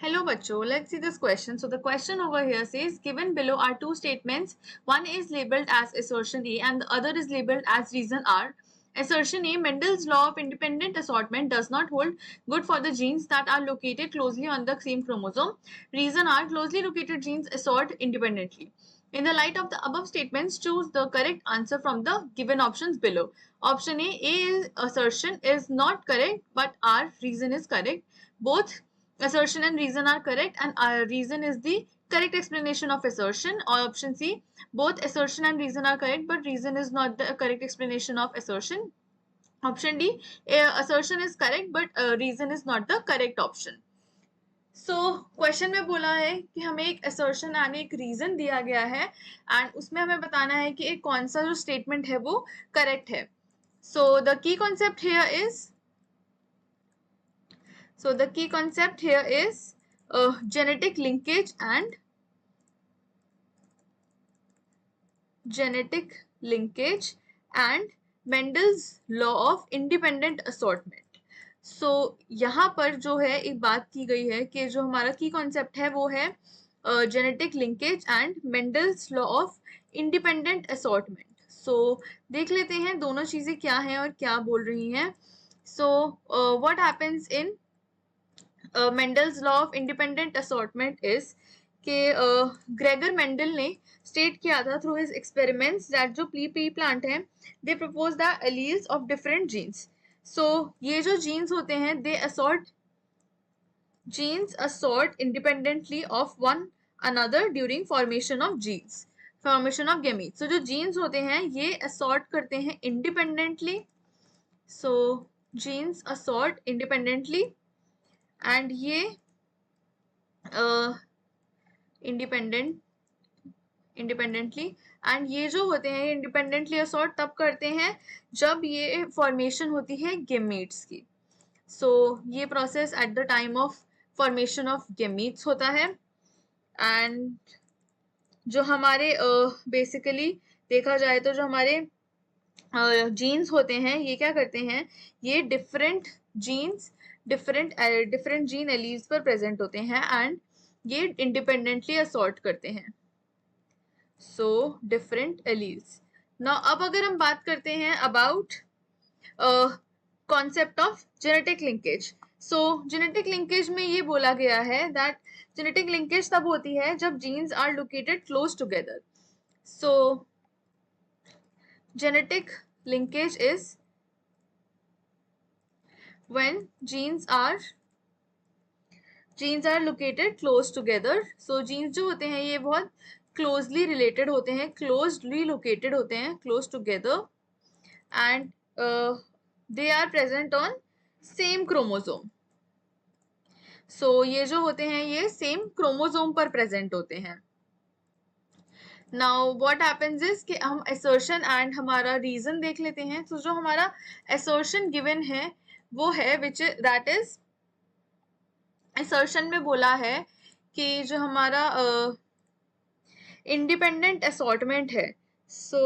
Hello बच्चों, let's see this question. So the question over here says, given below are two statements. One is labeled as assertion A and the other is labeled as reason R. Assertion A, Mendel's law of independent assortment does not hold good for the genes that are located closely on the same chromosome. Reason R, closely located genes assort independently. In the light of the above statements, choose the correct answer from the given options below. Option A is assertion is not correct, but R, reason is correct. Both assertion and reason are correct, and reason is the correct explanation of assertion. Or option C, both assertion and reason are correct, but reason is not the correct explanation of assertion. Option D, assertion is correct, but reason is not the correct option. So question में बोला है कि हमें एक assertion यानी एक reason दिया गया है एंड उसमें हमें बताना है कि एक कौन सा जो स्टेटमेंट है वो करेक्ट है. So the key concept here is So the key concept here is genetic linkage and Mendel's law of independent assortment. So यहाँ पर जो है एक बात की गई है कि जो हमारा की कॉन्सेप्ट है वो है genetic linkage and Mendel's law of independent assortment. So देख लेते हैं दोनों चीजें क्या हैं और क्या बोल रही हैं. So what happens in Mendel's law of independent assortment is कि ग्रेगर मेंडल ने स्टेट किया था थ्रू हिज एक्सपेरिमेंट्स दैट जो पी प्लांट हैं they propose the alleles of different genes. So ये जो जीन्स होते हैं they assort genes assort independently of one another during formation of gametes. So जो genes होते हैं ये assort करते हैं independently. So genes assort independently and ये independently and ये जो होते हैं independently assort तब करते हैं जब ये formation होती है gametes की. So ये process at the time of formation of gametes होता है and जो हमारे basically देखा जाए तो जो हमारे जीन्स होते हैं ये क्या करते हैं, ये different genes different gene alleles पर प्रेजेंट होते हैं एंड ये इंडिपेंडेंटली असॉर्ट करते हैं. So different alleles. नाउ अब अगर हम बात करते हैं about concept of genetic linkage. So genetic linkage में ये बोला गया है दैट जेनेटिक लिंकेज तब होती है जब genes are located close together. So genetic linkage is when genes are located close together. So genes जो होते हैं ये बहुत closely related होते हैं, closely located होते हैं, close together and they are present on same chromosome. So ये जो होते हैं ये same chromosome पर present होते हैं. नाउ व्हाट हैपेंस इज कि हम assertion एंड हमारा रीजन देख लेते हैं. तो जो हमारा assertion गिवन है वो है विच दैट इज assertion में बोला है कि जो हमारा इंडिपेंडेंट असॉर्टमेंट है. सो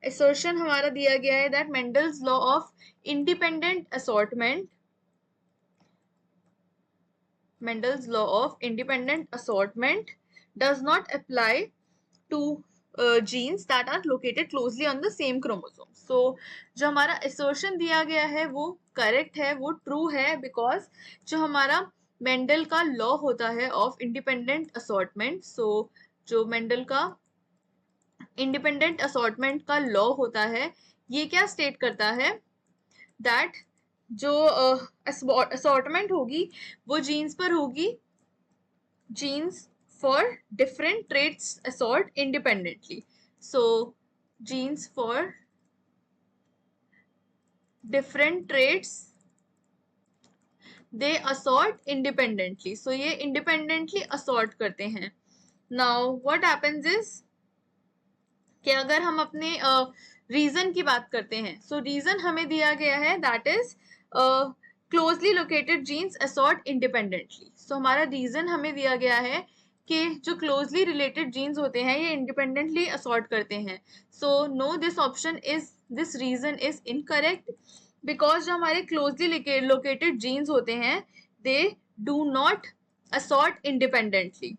assertion हमारा दिया गया है that Mendel's law of independent assortment does not apply to genes that are located closely on the same chromosome. So जो हमारा assertion दिया गया है वो correct है, वो true है because जो हमारा मेंडल का लॉ होता है ऑफ इंडिपेंडेंट असॉर्टमेंट. सो जो मेंडल का इंडिपेंडेंट असॉर्टमेंट का लॉ होता है ये क्या स्टेट करता है दैट जो असॉर्टमेंट होगी वो जीन्स पर होगी, jeans for different traits assort independently. So genes for different traits they assort independently. So ये independently assort करते हैं. Now what happens is कि अगर हम अपने रीजन की बात करते हैं. सो रीजन हमें दिया गया है that is closely located genes assort independently. So हमारा रीजन हमें दिया गया है कि जो क्लोजली रिलेटेड जीन्स होते हैं ये इंडिपेंडेंटली असॉर्ट करते हैं. So no this reason is incorrect because जो हमारे क्लोजली लोकेटेड जीन्स होते हैं they do not assort independently.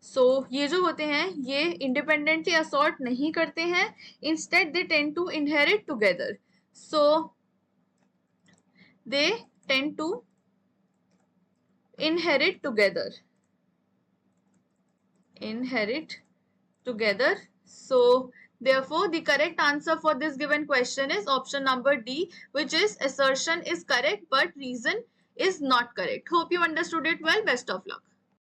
So ये जो होते हैं ये independently assort नहीं करते हैं, instead they tend to inherit together. So they tend to inherit together. Inherit together. So therefore the correct answer for this given question is option number D, which is assertion is correct but reason is not correct. Hope you understood it well. Best of luck.